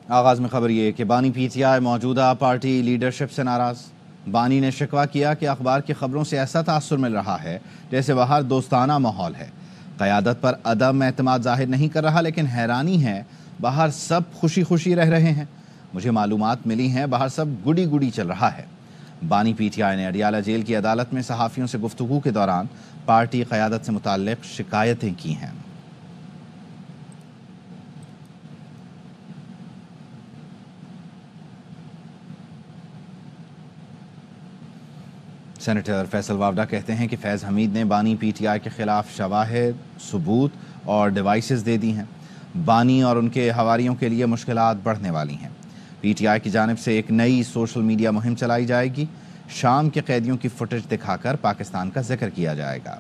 آغاز میں خبر یہ کہ بانی پی ٹی آئی موجودہ پارٹی لیڈرشپ سے ناراض۔ بانی نے شکوہ کیا کہ اخبار کی خبروں سے ایسا تاثر مل رہا ہے جیسے باہر دوستانہ ماحول ہے، قیادت پر عدم اعتماد ظاہر نہیں کر رہا، لیکن حیرانی ہے باہر سب خوشی خوشی رہ رہے ہیں۔ مجھے معلومات ملی ہیں باہر سب گڈی گڈی چل رہا ہے۔ بانی پی ٹی آئی نے اڈیالہ جیل کی عدالت میں صحافیوں سے گفتگو کے دوران پارٹی قیادت سے متعلق شکایتیں کی ہیں۔ سینیٹر فیصل وافڈا کہتے ہیں کہ فیض حمید نے بانی پی ٹی آئی کے خلاف شواہد، ثبوت اور ڈیوائسز دے دی ہیں۔ بانی اور ان کے حواریوں کے لیے مشکلات بڑھنے والی ہیں۔ پی ٹی آئی کی جانب سے ایک نئی سوشل میڈیا مہم چلائی جائے گی۔ شام کے قیدیوں کی فوٹیج دکھا کر پاکستان کا ذکر کیا جائے گا۔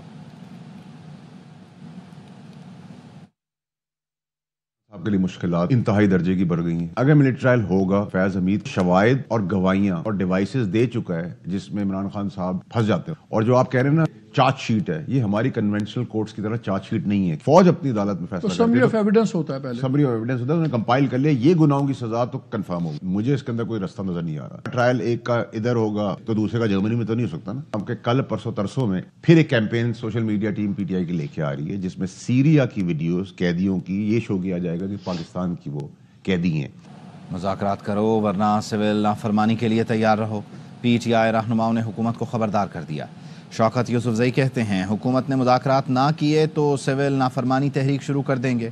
آپ کے لیے مشکلات انتہائی درجے کی بڑھ گئی ہیں۔ اگر ملٹری ٹرائل ہوگا، فیض حمید شواہد اور گواہیاں اور ڈیوائسز دے چکا ہے جس میں عمران خان صاحب پھنس جاتے ہیں، اور جو آپ کہہ رہے ہیں نا چارج شیٹ ہے، یہ ہماری کنونشنل کورٹس کی طرح چارج شیٹ نہیں ہے۔ فوج اپنی عدالت میں فیصلہ کرتی ہے، سمری آف ایویڈنس ہوتا ہے، پہلے سمری آف ایویڈنس ہوتا ہے، انہوں نے کمپائل کر لیا، یہ گناہوں کی سزا تو کنفرم ہوگی۔ مجھے اس کے اندر کوئی رستہ نظر نہیں آ رہا۔ ٹرائل ایک کا ادھر ہوگا تو دوسرے کا جرمنی میں تو نہیں ہو سکتا نا۔ ہم کہ کل پرسوں ترسوں میں پھر ایک campaign social media team P T I کی لے کے آ رہی ہے جس میں سیریا کی ویڈیوز قیدیوں کی یہ شو کیا جائے گا کہ پاکستان کی وہ قیدی ہیں۔ مذاکرات کرو ورنہ سول نافرمانی کے لیے تیار رہو، پی ٹی آئی رہنماؤں نے حکومت کو خبردار کر دیا۔ شوکت یوسفزئی کہتے ہیں حکومت نے مذاکرات نہ کیے تو سول نافرمانی تحریک شروع کر دیں گے۔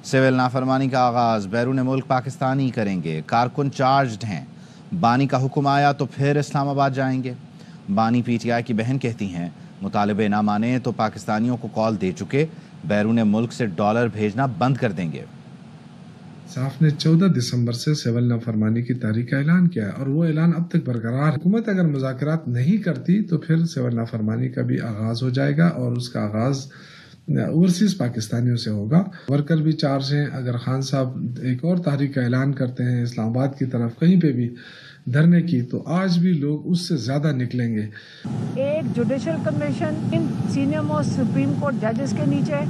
سول نافرمانی کا آغاز بیرون ملک پاکستانی کریں گے، کارکن چارجڈ ہیں، بانی کا حکم آیا تو پھر اسلام آباد جائیں گے۔ بانی پی ٹی آئی کی بہن کہتی ہیں مطالبے نہ مانے تو پاکستانیوں کو کال دے چکے، بیرون ملک سے ڈالر بھیجنا بند کر دیں گے۔ صاف نے 14 دسمبر سے سول نافرمانی کی تاریخ کا اعلان کیا ہے اور وہ اعلان اب تک برقرار ہے۔ حکومت اگر مذاکرات نہیں کرتی تو پھر سول نافرمانی کا بھی آغاز ہو جائے گا اور اس کا آغاز اوورسیز پاکستانیوں سے ہوگا۔ ورکر بھی چارج ہیں۔ اگر خان صاحب ایک اور تاریخ کا اعلان کرتے ہیں اسلام آباد کی طرف کہیں پہ بھی دھرنے کی تو آج بھی لوگ اس سے زیادہ نکلیں گے۔ ایک جوڈیشل کمیشن ان سینئر موسٹ سپریم کورٹ ججز کے نیچے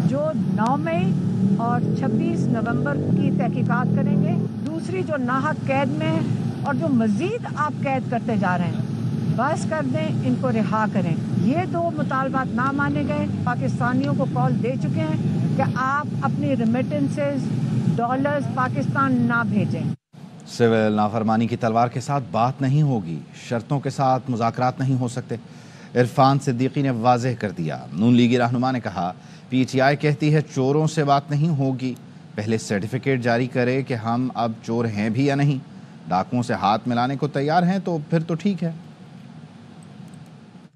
جو 9 مئی اور 26 نومبر کی تحقیقات کریں گے۔ دوسری جو ناحق قید میں اور جو مزید آپ قید کرتے جا رہے ہیں، بس کر دیں، ان کو رہا کریں۔ یہ 2 مطالبات نہ مانے گئے۔ پاکستانیوں کو کال دے چکے ہیں کہ آپ اپنی ریمیٹنسز ڈالرز پاکستان نہ بھیجیں۔ سول نافرمانی کی تلوار کے ساتھ بات نہیں ہوگی، شرطوں کے ساتھ مذاکرات نہیں ہو سکتے۔ عرفان صدیقی نے واضح کر دیا۔ نون لیگی رہنما نے کہا پی ٹی آئی کہتی ہے چوروں سے بات نہیں ہوگی، پہلے سرٹیفکیٹ جاری کرے کہ ہم اب چور ہیں بھی یا نہیں۔ ڈاکوؤں سے ہاتھ ملانے کو تیار ہیں تو پھر تو ٹھیک ہے۔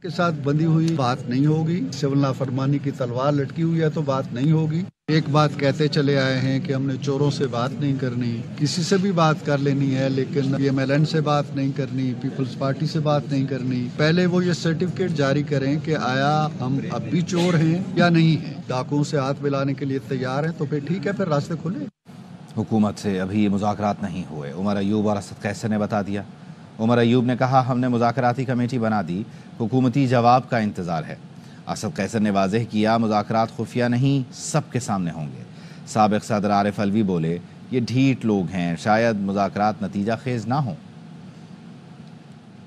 کے ساتھ بندھی ہوئی بات نہیں ہوگی، سول نافرمانی کی تلوار لٹکی ہوئی ہے تو بات نہیں ہوگی۔ ایک بات کہتے چلے آئے ہیں کہ ہم نے چوروں سے بات نہیں کرنی، کسی سے بھی بات کر لینی ہے لیکن پی ایم ایل این سے بات نہیں کرنی، پیپلز پارٹی سے بات نہیں کرنی۔ پہلے وہ یہ سرٹیفکیٹ جاری کریں کہ آیا ہم اب بھی چور ہیں یا نہیں ہیں۔ ڈاکوؤں سے ہاتھ ملانے کے لیے تیار ہیں تو پھر ٹھیک ہے، پھر راستے کھلے۔ حکومت سے ابھی مذاکرات نہیں ہوئے، عمر ایوب اور اسد قیصر نے بتا دیا۔ عمر ایوب نے کہا ہم نے مذاکراتی کمیٹی بنا دی، حکومتی جواب کا انتظار ہے۔ اسد قیصر نے واضح کیا مذاکرات خفیہ نہیں، سب کے سامنے ہوں گے۔ سابق صدر عارف علوی بولے یہ ڈھیٹ لوگ ہیں، شاید مذاکرات نتیجہ خیز نہ ہوں۔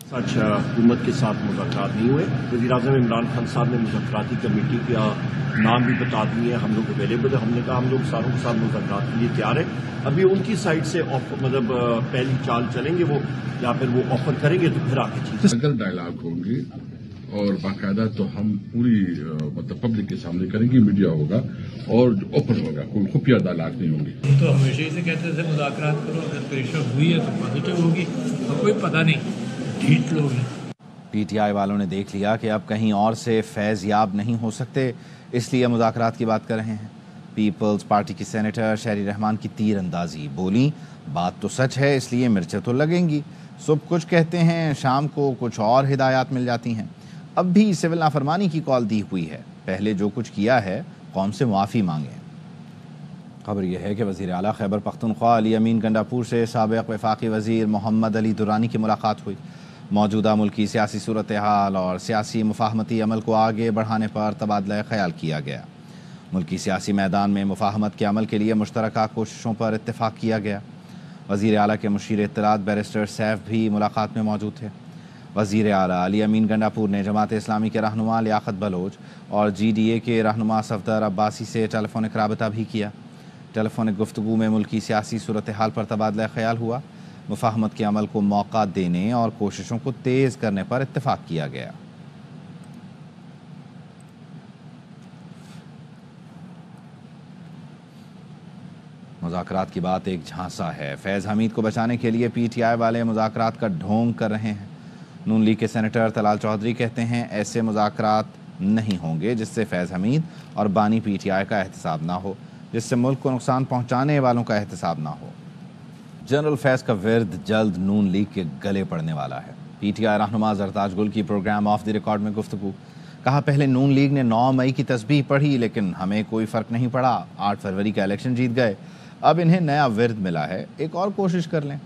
سچ حکومت کے ساتھ مذاکرات نہیں ہوئے۔ وزیر اعظم عمران خان صاحب نے مذاکراتی کمیٹی کا نام بھی بتا دیے ہیں، ہم لوگ اویلیبل ہے۔ ہم نے کہا ہم لوگ ساروں کے ساتھ مذاکرات کے لیے تیار ہیں۔ ابھی ان کی سائڈ سے مطلب پہلی چال چلیں گے وہ، یا پھر وہ آفر کریں گے تو پھر آگے چیز سنگل ڈائلاگ ہوں گے اور باقاعدہ تو ہم پوری مطلب پبلک کے سامنے کریں گے، میڈیا ہوگا اور اوپن ہوگا، کوئی خفیہ ڈائلاگ نہیں ہوں گے۔ ہم تو ہمیشہ ہی سے کہتے تھے مذاکرات کرو، اگر پریشر ہوئی ہے تو پازیٹیو ہوگی، اور کوئی پتہ نہیں ڈھیٹ لوگ ہیں۔ پی ٹی آئی والوں نے دیکھ لیا کہ اب کہیں اور سے فیض یاب نہیں ہو سکتے، اس لیے مذاکرات کی بات کر رہے ہیں۔ پیپلز پارٹی کی سینیٹر شہری رحمان کی تیر اندازی، بولی بات تو سچ ہے اس لیے مرچیں تو لگیں گی۔ صبح کچھ کہتے ہیں شام کو کچھ اور ہدایات مل جاتی ہیں۔ اب بھی سول نافرمانی کی کال دی ہوئی ہے، پہلے جو کچھ کیا ہے قوم سے معافی مانگیں۔ خبر یہ ہے کہ وزیر اعلیٰ خیبر پختونخوا علی امین گنڈاپور سے سابق وفاقی وزیر محمد علی درانی کی ملاقات ہوئی۔ موجودہ ملکی سیاسی صورتحال اور سیاسی مفاہمتی عمل کو آگے بڑھانے پر تبادلہ خیال کیا گیا۔ ملکی سیاسی میدان میں مفاہمت کے عمل کے لیے مشترکہ کوششوں پر اتفاق کیا گیا۔ وزیر اعلیٰ کے مشیر اطلاعات بیرسٹر سیف بھی ملاقات میں موجود تھے۔ وزیر اعلیٰ علی امین گنڈاپور نے جماعت اسلامی کے رہنما لیاقت بلوچ اور جی ڈی اے کے رہنما صفدر عباسی سے ٹیلی فونک رابطہ بھی کیا۔ ٹیلی فونک گفتگو میں ملکی سیاسی صورتحال پر تبادلہ خیال ہوا، مفاہمت کے عمل کو موقع دینے اور کوششوں کو تیز کرنے پر اتفاق کیا گیا۔ مذاکرات کی بات ایک جھانسا ہے۔ فیض حمید کو بچانے کے لیے پی ٹی آئی والے مذاکرات کا ڈھونگ کر رہے ہیں۔ نون لیگ کے سینیٹر طلال چودھری کہتے ہیں ایسے مذاکرات نہیں ہوں گے جس سے فیض حمید اور بانی پی ٹی آئی کا احتساب نہ ہو، جس سے ملک کو نقصان پہنچانے والوں کا احتساب نہ ہو۔ جنرل فیض کا ورد جلد نون لیگ کے گلے پڑنے والا ہے۔ پی ٹی آئی رہنما زرتاج گل کی پروگرام آف دی ریکارڈ میں گفتگو، کہا پہلے نون لیگ نے 9 مئی کی تسبیح پڑھی لیکن ہمیں کوئی فرق نہیں پڑا، 8 فروری کا الیکشن جیت گئے، اب انہیں نیا ورد ملا ہے، ایک اور کوشش کر لیں۔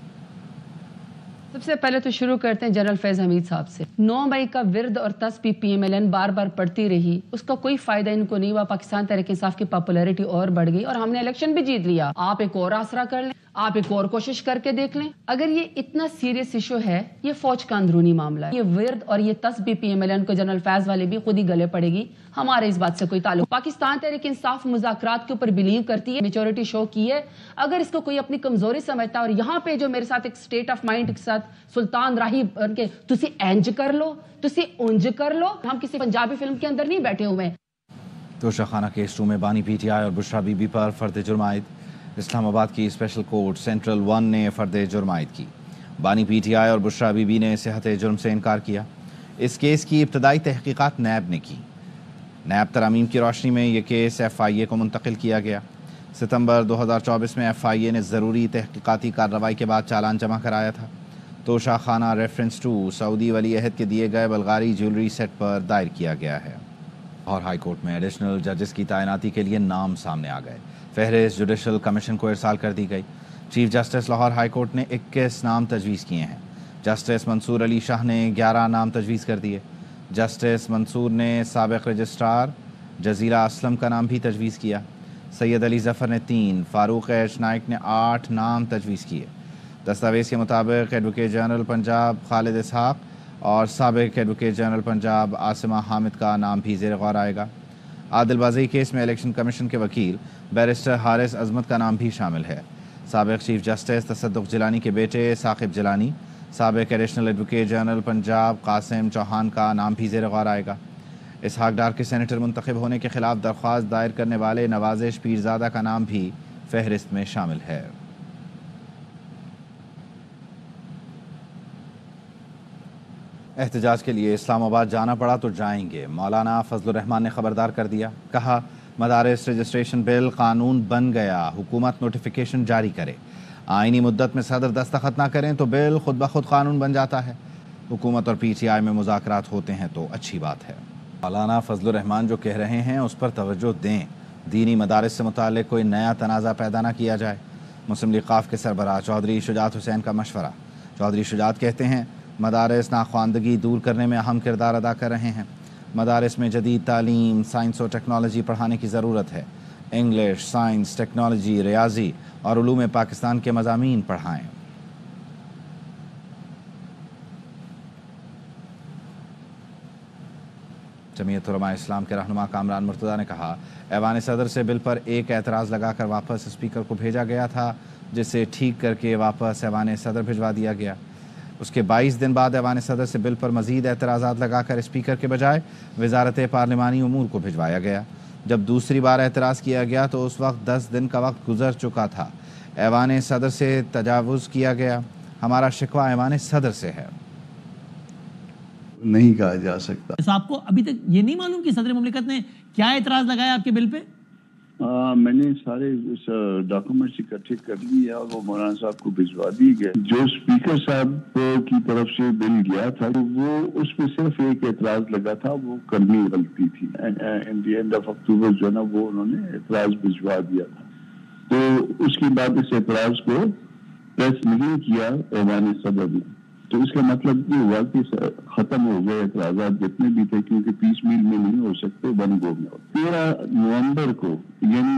سب سے پہلے تو شروع کرتے ہیں جنرل فیض حمید صاحب سے۔ 9 مئی کا ورد اور تسبیح پی ایم ایل این بار بار پڑھتی رہی، اس کا کوئی فائدہ ان کو نہیں ہوا، پاکستان تحریک انصاف کی پاپولیرٹی اور بڑھ گئی اور ہم نے الیکشن بھی جیت لیا۔ آپ ایک اور آسرا کر لیں، آپ ایک اور کوشش کر کے دیکھ لیں۔ اگر یہ اتنا سیریس ایشو ہے، یہ فوج کا اندرونی معاملہ ہے، یہ ورد اور یہ تسبیح پی ایم ایل این کو جنرل فیض والے بھی خود ہی گلے پڑے گی، ہمارے اس بات سے کوئی تعلق۔ پاکستان تحریک انصاف مذاکرات کے اوپر بلیو کرتی ہے، میچورٹی شو کی ہے، اگر اس کو کوئی اپنی کمزوری سمجھتا ہے، اور یہاں پہ جو میرے ساتھ ایک سٹیٹ آف مائنڈ کے ساتھ سلطان راہی بن کے تسی اینج کر لو، تسی اونج کر لو، ہم کسی پنجابی فلم کے اندر نہیں بیٹھے ہوئے ہیں۔ توشہ خانہ کیس 2 میں بانی پی ٹی آئی اور بشرا بی بی پر فرد جرم عائد، اسلام آباد کی اسپیشل کورٹ سینٹرل 1 نے فرد جرم عائد کی۔ بانی پی ٹی آئی اور بشرا بی بی نے صحت جرم سے انکار کیا۔ اس کیس کی ابتدائی تحقیقات نیب نے کی۔ نیب ترامیم کی روشنی میں یہ کیس ایف آئی اے کو منتقل کیا گیا۔ ستمبر 2024 میں ایف آئی اے نے ضروری تحقیقاتی کارروائی کے بعد چالان جمع کرایا تھا۔ توشہ خانہ ریفرنس 2 سعودی ولی عہد کے دیے گئے بلغاری جیولری سیٹ پر دائر کیا گیا ہے۔ اور ہائی کورٹ میں ایڈیشنل ججز کی تعیناتی کے لیے نام سامنے آ گئے۔ فہرست جوڈیشل کمیشن کو ارسال کر دی گئی۔ Chief justice Lahore high court نے 21 نام تجویز کیے ہیں۔ جسٹس منصور علی شاہ نے 11 نام تجویز کر دیے۔ جسٹس منصور نے سابق رجسٹرار جزیرہ اسلم کا نام بھی تجویز کیا۔ سید علی ظفر نے 3، فاروق ایچ نائک نے 8 نام تجویز کیے۔ دستاویز کے مطابق ایڈوکیٹ جنرل پنجاب خالد اسحاق اور سابق ایڈوکیٹ جنرل پنجاب عاصمہ حامد کا نام بھی زیر غور آئے گا۔ عادل بازی کیس میں الیکشن کمیشن کے وکیل بیرسٹر حارث عظمت کا نام بھی شامل ہے۔ سابق چیف جسٹس تصدق جیلانی کے بیٹے ثاقب جیلانی، سابق additional advocate general Punjab Qasim Chauhan کا نام بھی زیر غور آئے گا۔ اسحاق ڈار کے سینیٹر منتخب ہونے کے خلاف درخواست دائر کرنے والے نوازش پیرزادہ کا نام بھی فہرست میں شامل ہے۔ احتجاج کے لیے اسلام آباد جانا پڑا تو جائیں گے، مولانا فضل الرحمان نے خبردار کر دیا۔ کہا مدارس رجسٹریشن بل قانون بن گیا، حکومت نوٹیفیکیشن جاری کرے، آئینی مدت میں صدر دستخط نہ کریں تو بل خود بخود قانون بن جاتا ہے۔ حکومت اور پی ٹی آئی میں مذاکرات ہوتے ہیں تو اچھی بات ہے۔ مولانا فضل الرحمان جو کہہ رہے ہیں اس پر توجہ دیں، دینی مدارس سے متعلق کوئی نیا تنازع پیدا نہ کیا جائے۔ مسلم لیگ قاف کے سربراہ چودھری شجاعت حسین کا مشورہ۔ چودھری شجاعت کہتے ہیں مدارس ناخواندگی دور کرنے میں اہم کردار ادا کر رہے ہیں۔ مدارس میں جدید تعلیم، سائنس و ٹیکنالوجی پڑھانے کی ضرورت ہے۔ انگلش، سائنس، ٹیکنالوجی، ریاضی اور علوم پاکستان کے مضامین پڑھائیں۔ جمعیت علماء اسلام کے رہنما کامران مرتضیٰ نے کہا ایوان صدر سے بل پر ایک اعتراض لگا کر واپس اسپیکر کو بھیجا گیا تھا، جسے ٹھیک کر کے واپس ایوان صدر بھجوا دیا گیا۔ اس کے 22 دن بعد ایوان صدر سے بل پر مزید اعتراضات لگا کر اسپیکر کے بجائے وزارت پارلیمانی امور کو بھجوایا گیا۔ جب دوسری بار اعتراض کیا گیا تو اس وقت 10 دن کا وقت گزر چکا تھا۔ ایوان صدر سے تجاوز کیا گیا، ہمارا شکوہ ایوان صدر سے ہے۔ نہیں کہا جا سکتا۔ آپ کو ابھی تک یہ نہیں معلوم کہ صدر مملکت نے کیا اعتراض لگایا آپ کے بل پہ؟ میں نے سارے ڈاکومنٹس اکٹھے کر لیے اور وہ مولانا صاحب کو بھجوا دی گئے۔ جو اسپیکر صاحب کی طرف سے بل گیا تھا وہ اس میں صرف ایک اعتراض لگا تھا، وہ کرنی غلطی تھی۔ ان دی اینڈ آف اکتوبر جو ہے نا وہ انہوں نے اعتراض بھجوا دیا تھا، تو اس کے بعد اس اعتراض کو پریس نہیں کیا ایوان صدر نے، تو اس کا مطلب یہ ہوا کہ ختم ہو گئے اعتراضات جتنے بھی تھے، کیونکہ پیس میل میں نہیں ہو سکتے، ون گو میں ہو۔ 13 نومبر کو یعنی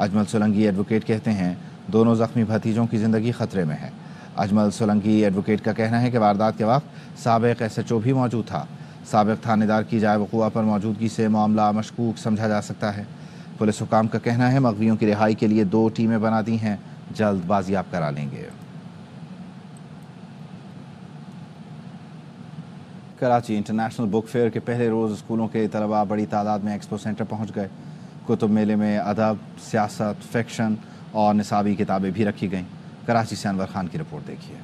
اجمل سولنگی ایڈوکیٹ کہتے ہیں دونوں زخمی بھتیجوں کی زندگی خطرے میں ہے۔ اجمل سولنگی ایڈوکیٹ کا کہنا ہے کہ واردات کے وقت سابق SHO بھی موجود تھا۔ سابق تھانے دار کی جائے وقوع پر موجودگی سے معاملہ مشکوک سمجھا جا سکتا ہے۔ پولیس حکام کا کہنا ہے مغویوں کی رہائی کے لیے 2 ٹیمیں بنا دی ہیں، جلد بازیاب کرا لیں گے۔ کراچی انٹرنیشنل بک فیئر کے پہلے روز اسکولوں کے طلباء بڑی تعداد میں ایکسپو سینٹر پہنچ گئے۔ کتب میلے میں ادب، سیاست، فکشن اور نصابی کتابیں بھی رکھی گئیں۔ کراچی سے انور خان کی رپورٹ دیکھیے۔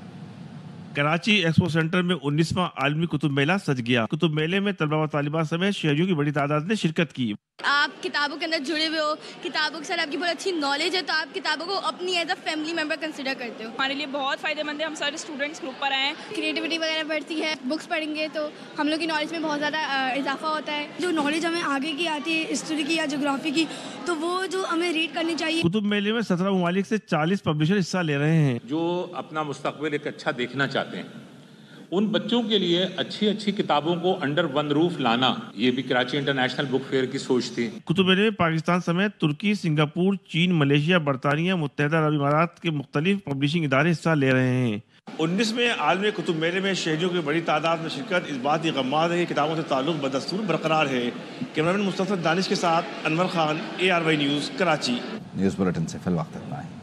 کراچی ایکسپو سینٹر میں 19واں عالمی کتب میلہ سج گیا۔ کتب میلے میں طلباء و طالبات سمیت شہریوں کی بڑی تعداد نے شرکت کی۔ آپ کتابوں کے اندر جڑے ہوئے ہو، کتابوں کے ساتھ آپ کی بہت اچھی نالج ہے، تو آپ کتابوں کو اپنی as a family member consider کرتے ہو۔ ہمارے لیے بہت فائدہ مند ہے، ہم سارے اسٹوڈنٹس گروپ پر آئے ہیں۔ کریٹیوٹی وغیرہ بڑھتی ہے، بکس پڑھیں گے تو ہم لوگ کی نالج میں بہت زیادہ اضافہ ہوتا ہے۔ جو نالج ہمیں آگے کی آتی ہے ہسٹری کی یا جغرافی کی، تو وہ جو ہمیں ریڈ کرنی چاہیے۔ کتب میلے میں 17 ممالک سے 40 پبلشر حصہ لے رہے ہیں۔ جو اپنا مستقبل ایک اچھا دیکھنا چاہتے ہیں ان بچوں کے لیے اچھی کتابوں کو انڈر ون روف لانا، یہ بھی کراچی انٹرنیشنل بک فیئر کی سوچ تھی۔ کتب میلے میں پاکستان سمیت ترکی، سنگاپور، چین، ملیشیا، برطانیہ، متحدہ عرب امارات کے مختلف پبلشنگ ادارے حصہ لے رہے ہیں۔ 19ویں عالمی کتب میلے میں شہریوں کی بڑی تعداد میں شرکت اس بات کی غماز ہے کہ کتابوں سے تعلق بدستور برقرار ہے۔ کیمرامین مصطفی دانش کے ساتھ Anwar Khan, ARY news, Karachi. News bulletin سے فی الوقت اتنا ہے۔